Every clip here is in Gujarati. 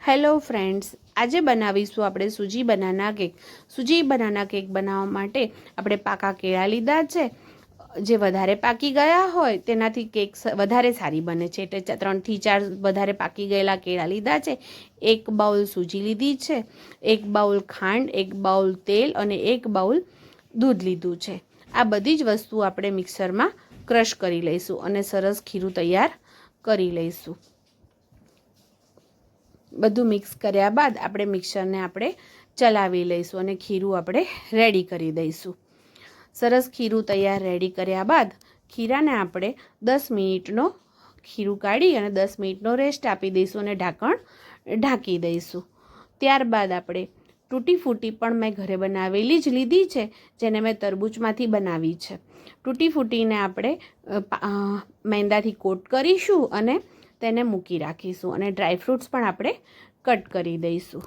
હેલો ફ્રેન્ડ્સ, આજે બનાવીશું આપણે સૂજી બનાના કેક. સૂજી બનાના કેક બનાવવા માટે આપણે પાકા કેળા લીધા છે. જે વધારે પાકી ગયા હોય તેનાથી કેક વધારે સારી બને છે. એટલે 3 થી 4 વધારે પાકી ગયેલા કેળા લીધા છે. 1 બાઉલ સૂજી લીધી છે, 1 બાઉલ ખાંડ, 1 બાઉલ તેલ અને 1 બાઉલ દૂધ લીધું છે. આ બધી જ વસ્તુ આપણે મિક્સરમાં ક્રશ કરી લઈશું અને સરસ ખીરું તૈયાર કરી લઈશું. બધું મિક્સ કર્યા બાદ આપણે મિક્સરને ચલાવી લઈશું અને ખીરું આપણે રેડી કરી દઈશું. સરસ ખીરું તૈયાર રેડી કર્યા બાદ ખીરાને આપણે 10 મિનિટનો ખીરું કાઢી અને 10 મિનિટનો રેસ્ટ આપી દઈશું અને ઢાંકણ ઢાંકી દઈશું. ત્યારબાદ આપણે તૂટી ફૂટી પણ મેં ઘરે બનાવેલી જ લીધી છે, જેને મેં તરબૂચમાંથી બનાવી છે. તૂટી ફૂટીને આપણે મેંદાથી કોટ કરીશું અને તેને મૂકી રાખીશું અને ડ્રાયફ્રૂટ્સ પણ આપણે કટ કરી દઈશું.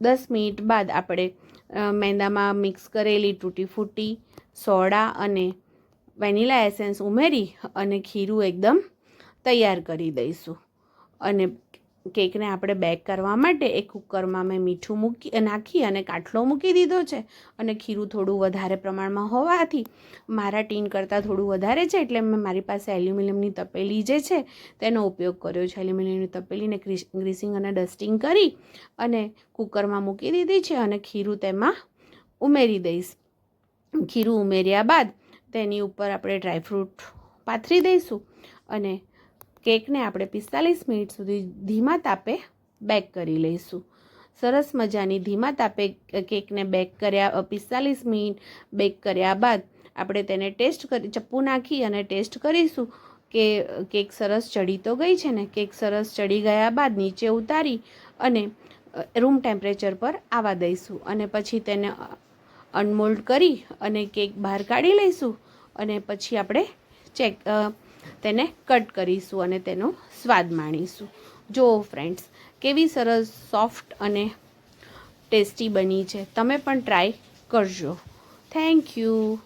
10 મિનિટ બાદ આપણે મેંદામાં મિક્સ કરેલી તૂટી ફૂટી, સોડા અને વેનીલા એસેન્સ ઉમેરી અને ખીરું એકદમ તૈયાર કરી દઈશું. અને કેકને આપણે બેક કરવા માટે એક કુકરમાં મેં મીઠું નાખી અને કાટલો મૂકી દીધો છે. અને ખીરું થોડું વધારે પ્રમાણમાં હોવાથી મારા ટીન કરતાં થોડું વધારે છે, એટલે મેં મારી પાસે એલ્યુમિનિયમની તપેલી જે છે તેનો ઉપયોગ કર્યો છે. એલ્યુમિનિયમની તપેલીને ગ્રીસિંગ અને ડસ્ટિંગ કરી અને કુકરમાં મૂકી દીધી છે અને ખીરું તેમાં ઉમેરી દઈશ. ખીરું ઉમેર્યા બાદ તેની ઉપર આપણે ડ્રાયફ્રૂટ પાથરી દઈશું અને કેકને આપણે 45 મિનિટ સુધી ધીમા તાપે બેક કરી લઈશું. સરસ મજાની ધીમા તાપે કેકને બેક કર્યા 45 મિનિટ બેક કર્યા બાદ આપણે તેને ચપ્પુ નાખી અને ટેસ્ટ કરીશું કે કેક સરસ ચડી તો ગઈ છે ને. કેક સરસ ચડી ગયા બાદ નીચે ઉતારી અને રૂમ ટેમ્પરેચર પર આવવા દઈશું અને પછી તેને અનમોલ્ડ કરી અને કેક બહાર કાઢી લઈશું અને પછી આપણે તેને કટ કરીશું અને તેનો સ્વાદ માણીશું. જો ફ્રેન્ડ્સ, કેવી સરસ સોફ્ટ અને ટેસ્ટી બની છે. તમે પણ ટ્રાય કરજો. Thank you.